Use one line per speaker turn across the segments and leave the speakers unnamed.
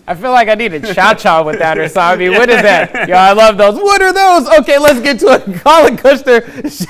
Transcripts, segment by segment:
I feel like I need a cha-cha with that or something. I mean, what is that? Yo, I love those. What are those? Okay, let's get to it. Colin Kushner,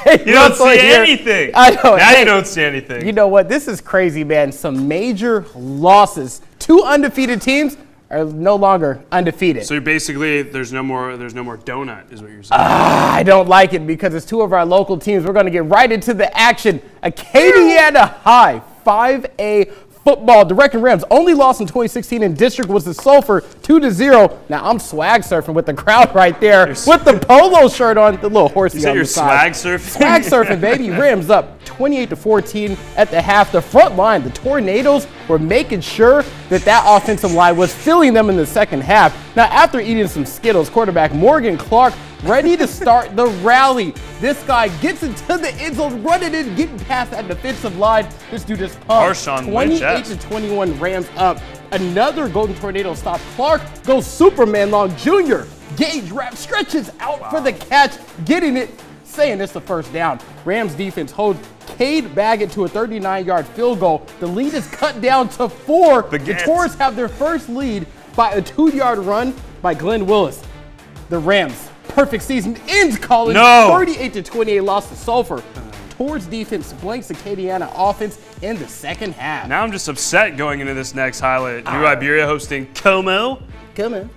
Jay
You don't
Russell
see
here.
anything.
I know.
Now
Hey,
you don't see anything.
you know what? This is crazy, man. Some major losses. 2 undefeated teams are no longer undefeated.
So basically, there's no more donut, is what you're saying.
I don't like it because it's 2 of our local teams. We're going to get right into the action. Acadiana High, 5A football. The Wrecking Rams only lost in 2016 in district was the Sulphur 2-0. Now I'm swag surfing with the crowd right there with the polo shirt on, the little horsey
You said
on
you're
the side.
swag surfing?
Swag surfing, baby. Rams up 28-14 at the half. The front line, the Tornadoes, were making sure that offensive line was filling them in the second half. Now, after eating some Skittles, quarterback Morgan Clark ready to start the rally. This guy gets into the end zone, running in, getting past that defensive line. This dude just pumped.
Marshawn Lynch.
28-21, Rams up. Another Golden Tornado stop. Clark goes Superman long. Junior Gage wrap stretches out for the catch, getting it, saying it's the first down. Rams defense holds Cade Baggett to a 39-yard field goal. The lead is cut down to 4. The Taurus have their first lead by a 2-yard run by Glenn Willis. The Rams' perfect season ends, College.
No.
38-28 loss to Sulphur. Taurus defense blanks Acadiana offense in the second half.
Now I'm just upset going into this next highlight. New Iberia hosting Como.
Come in.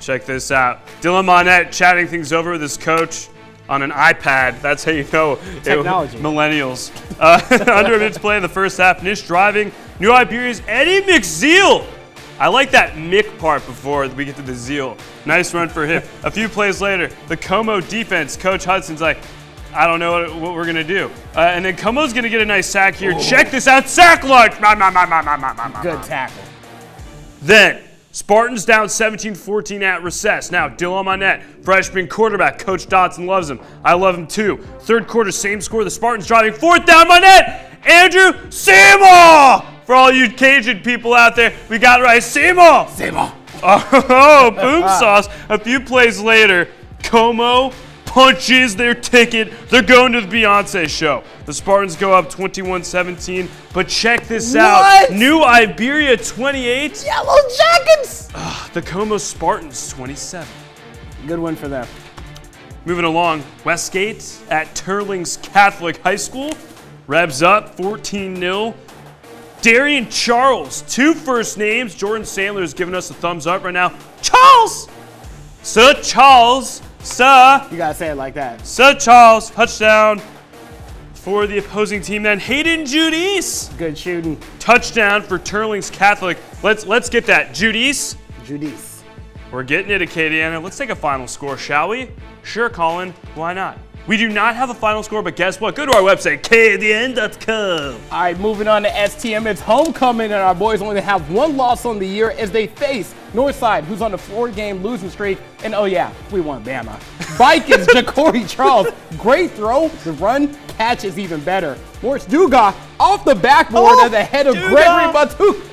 Check this out. Dylan Monette chatting things over with his coach on an iPad. That's how you know.
Technology.
Millennials. Under a minute to play in the first half. Nish driving. New Iberia's Eddie McZeal. I like that Mick part before we get to the Zeal. Nice run for him. A few plays later, the Como defense, Coach Hudson's like, I don't know what we're going to do. And then Como's going to get a nice sack here. Check this out. Sack lunch.
Good tackle.
Then, Spartans down 17-14 at recess. Now, Dylan Monette, freshman quarterback. Coach Dotson loves him. I love him too. Third quarter, same score. The Spartans driving. 4th down, Monette. Andrew Seymour. For all you Cajun people out there, we got it right. Seymour.
Seymour.
Oh, boom sauce. A few plays later, Como punches their ticket. They're going to the Beyonce show. The Spartans go up 21-17, but check this out. New Iberia 28.
Yellow Jackets.
The Como Spartans 27.
Good one for them.
Moving along, Westgate at Turlings Catholic High School. Rebs up 14-0. Darian Charles, 2 first names. Jordan Sandler is giving us a thumbs up right now. Charles! Sir Charles. Sir.
You gotta say it like that.
Sir Charles, touchdown for the opposing team. Then Hayden Judice.
Good shooting.
Touchdown for Turlings Catholic. Let's get that. Judice.
Judice.
We're getting it, Acadiana. Let's take a final score, shall we? Sure, Colin. Why not? We do not have a final score, but guess what? Go to our website, KDN.com.
All right, moving on to STM. It's homecoming, and our boys only have 1 loss on the year as they face Northside, who's on a 4-game losing streak. And oh yeah, we want Bama. Vikings, Ja'Cory Charles. Great throw. The run catch is even better. Morris Duga off the backboard at the head of Gregory Batuk.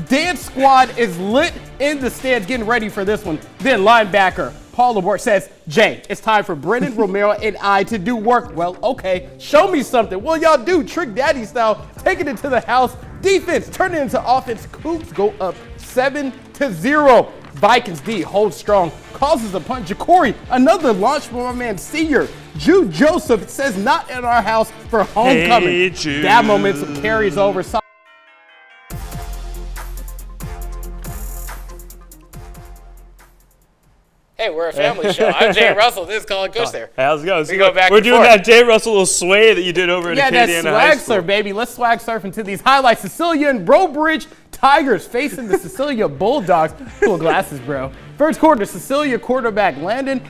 Dance squad is lit in the stands getting ready for this one. Then linebacker Paul Laborde says, Jay, it's time for Brendan Romero and I to do work. Well, okay, show me something. Well, y'all do Trick Daddy style, taking it to the house. Defense, turn it into offense. Cougs go up 7-0. Vikings D holds strong, causes a punt. Ja'Cory, another launch from our man Senior. Jude Joseph says not in our house for homecoming.
Hey, Jude.
That momentum carries over. Hey, we're a family show. I'm Jay Russell. This is Colin Kushner.
Hey, how's it going?
We go back
We're
and
doing
forth.
that Jay Russell little sway that you did over at Acadiana High
swag
School.
surf, baby. Let's swag surf into these highlights. Cecilia and Brobridge Tigers facing the Cecilia Bulldogs. Cool glasses, bro. First quarter, Cecilia quarterback Landon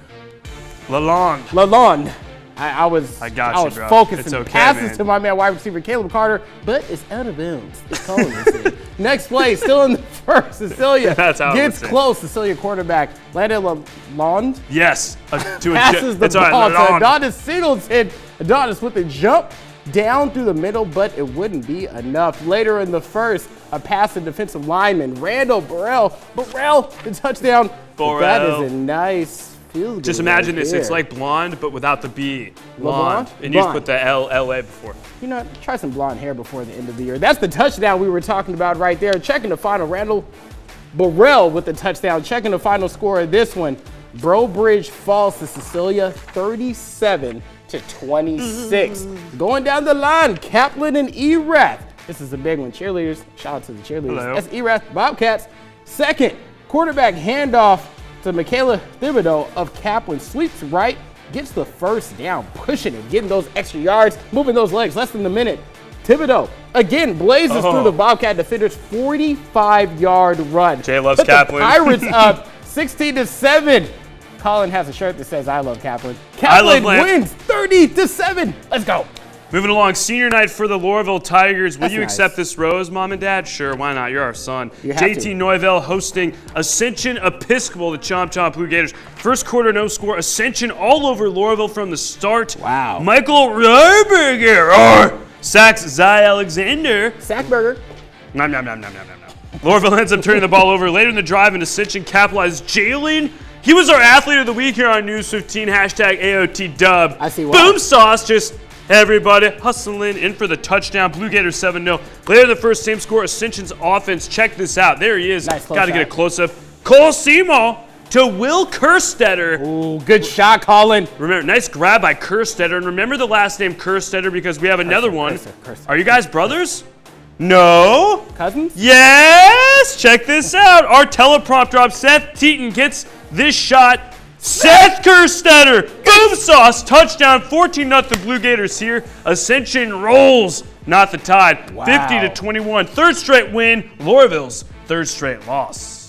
Lalonde. I was
bro.
focusing
It's okay,
passes
man.
to my man wide receiver Caleb Carter, but it's out of bounds. It's calling this. Next play, still in the first. Cecilia
That's how it
gets
would say.
close. Cecilia quarterback Landon Lalonde
Yes.
passes the ball to Adonis Singleton. Adonis with a jump down through the middle, but it wouldn't be enough. Later in the first, a pass to defensive lineman Randall Burrell. Burrell, the touchdown. But that is a nice field goal.
Just imagine
right
this. It's
there.
like blonde, but without the B.
LeBlanc?
And you just
Blonde.
put the L-A before.
You know, try some blonde hair before the end of the year. That's the touchdown we were talking about right there. Checking the final, Randall Burrell with the touchdown. Checking the final score of this one. Brobridge falls to Cecilia 37-26. Going down the line, Kaplan and Erath. This is a big one. Cheerleaders, shout out to the cheerleaders.
Hello.
That's Erath Bobcats. Second, quarterback handoff to Michaela Thibodeau of Kaplan. Sweeps right, gets the first down, pushing it, getting those extra yards, moving those legs, less than a minute. Thibodeau, again, blazes through the Bobcat defenders, 45-yard run.
Jay loves
Put
Kaplan.
The Pirates up 16-7. Colin has a shirt that says, I love Kaplan.
I love
Kaplan wins 30-7. Let's go.
Moving along, senior night for the Loreauville Tigers. Will
That's
you
nice.
accept this rose, Mom and Dad? Sure, why not? You're our son.
You have
JT
to.
Neuville hosting Ascension Episcopal, the Chomp Chomp Blue Gators. First quarter, no score. Ascension all over Loreauville from the start.
Wow.
Michael Ryberger sacks Zai Alexander.
Sackburger.
Nom, nom, nom, nom, nom, nom, nom. Loreauville ends up turning the ball over later in the drive, and Ascension capitalized. Jalen, he was our athlete of the week here on News 15, hashtag AOT dub.
I see why.
Boom sauce, just everybody hustling in for the touchdown. Blue Gators 7-0. Later in the first, same score, Ascension's offense. Check this out. There he is.
Nice close
Got to get a
shot.
close-up. Cole Seymour to Will Kerstetter.
Ooh, good shot, Colin.
Remember, nice grab by Kerstetter. And remember the last name Kerstetter because we have another one.
Kerstetter.
Are you guys brothers? No.
Cousins?
Yes! Check this out. Our teleprompter drop. Seth Teton gets this shot. Seth Kerstetter! Boom sauce! Touchdown. 14-0 Blue Gators here. Ascension rolls. Not the Tide.
Wow.
50-21. Third straight win. Loreauville's third straight loss.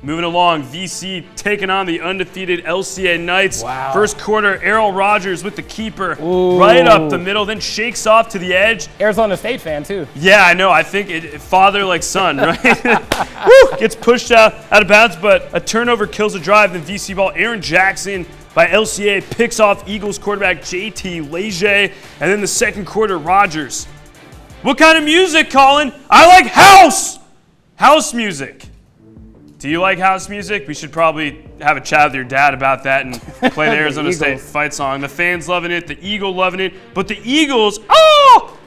Moving along, VC taking on the undefeated LCA Knights.
Wow.
First quarter, Errol Rogers with the keeper
Ooh.
right up the middle, then shakes off to the edge.
Arizona State fan, too.
Yeah, I know. I think father like son, right? Woo! Gets pushed out of bounds, but a turnover kills a drive. Then VC ball. Aaron Jackson by LCA picks off Eagles quarterback JT Leger. And then the second quarter, Rogers. What kind of music, Colin? I like house! House music. Do you like house music? We should probably have a chat with your dad about that and play the Arizona State
Eagles.
fight song. The fans loving it, the Eagle loving it, but the Eagles,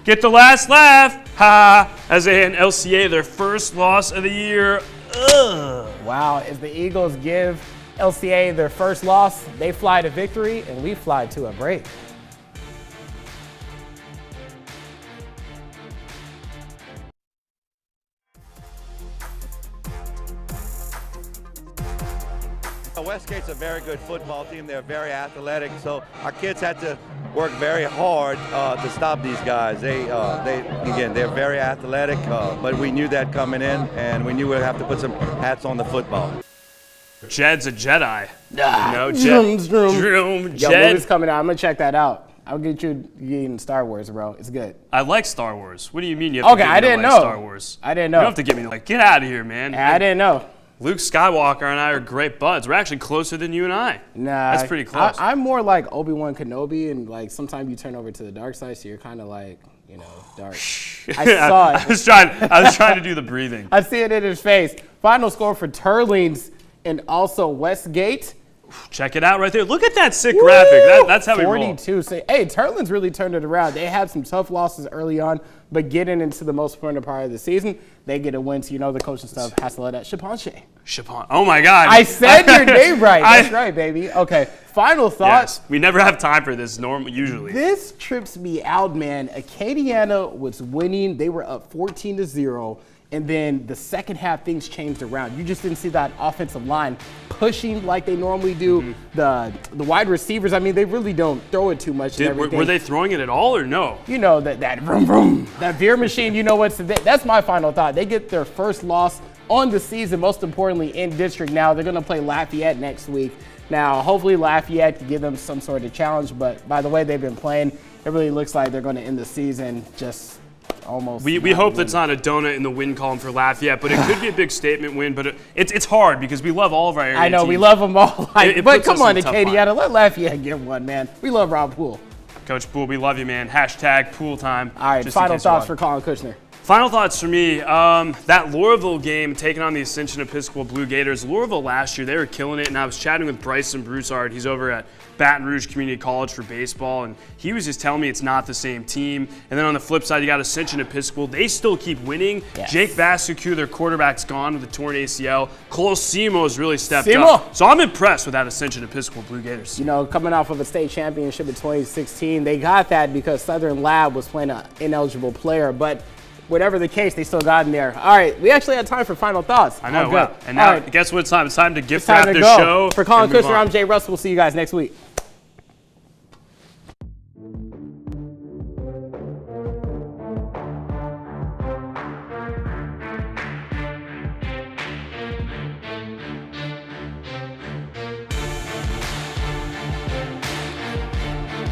get the last laugh, ha, as they hand LCA their first loss of the year. Ugh.
Wow, if the Eagles give LCA their first loss, they fly to victory, and we fly to a break.
Westgate's a very good football team. They're very athletic, so our kids had to work very hard to stop these guys. They're very athletic, but we knew that coming in, and we knew we'd have to put some hats on the football.
Jed's a Jedi. No,
Vroom,
Jed.
vroom.
Vroom,
Yo,
Jed.
movie's coming out. I'm going to check that out. I'll get you getting Star Wars, bro. It's good.
I like Star Wars. What do you mean you have
Okay,
to get
I
me to
didn't
like
know.
Star Wars?
I didn't
You
know.
don't have to get me to like, get out of here, man.
I didn't know.
Luke Skywalker and I are great buds. We're actually closer than you and I.
Nah,
That's pretty close.
I'm more like Obi-Wan Kenobi, and like sometimes you turn over to the dark side, so you're kind of like, dark. I saw
I
it.
was trying to do the breathing.
I see it in his face. Final score for Turlings and also Westgate.
Check it out right there. Look at that sick graphic. That's how we roll.
42. So, hey, Turlings really turned it around. They had some tough losses early on, but getting into the most important part of the season, they get a win. So, the coaching staff has to let that Shapanche.
Chapon. Oh my God.
I said your name right. That's right, baby. Okay. Final thoughts.
Yes. We never have time for this usually.
This trips me out, man. Acadiana was winning. They were up 14-0. And then the second half, things changed around. You just didn't see that offensive line pushing like they normally do. The wide receivers, I mean, they really don't throw it too much. And everything.
Were they throwing it at all or no?
That vroom vroom, that veer machine. That's my final thought. They get their first loss on the season. Most importantly, in district now. They're going to play Lafayette next week. Now, hopefully Lafayette can give them some sort of challenge. But by the way they've been playing, it really looks like they're going to end the season just. Almost.
We hope that's not a donut in the win column for Lafayette, but it could be a big statement win. But it's hard because we love all of our area
I know,
teams.
we love them all.
It
But
puts
come
us
on,
in a tough
Acadiana, let Lafayette get one, man. We love Rob Poole.
Coach Poole, we love you, man. Hashtag Poole time.
All right,
just in
final
case you're
thoughts for
watching.
Colin Kushner.
Final thoughts for me, that Loreauville game taking on the Ascension Episcopal Blue Gators. Loreauville last year, they were killing it, and I was chatting with Bryson Broussard. He's over at Baton Rouge Community College for baseball, and he was just telling me it's not the same team. And then on the flip side, you got Ascension Episcopal. They still keep winning.
Yes.
Jake Vasuku, their quarterback's gone with a torn ACL. Cole Simo's really stepped up. So I'm impressed with that Ascension Episcopal Blue Gators.
You know, coming off of a state championship in 2016, they got that because Southern Lab was playing an ineligible player, but whatever the case, they still got in there. All right, we actually had time for final thoughts.
I know,
Oh,
wow.
good.
And now,
All right,
guess what time? It's time to gift
it's time
wrap
to
this
go.
show.
For Colin
and move
Kushner,
on.
I'm Jay Russell. We'll see you guys next week.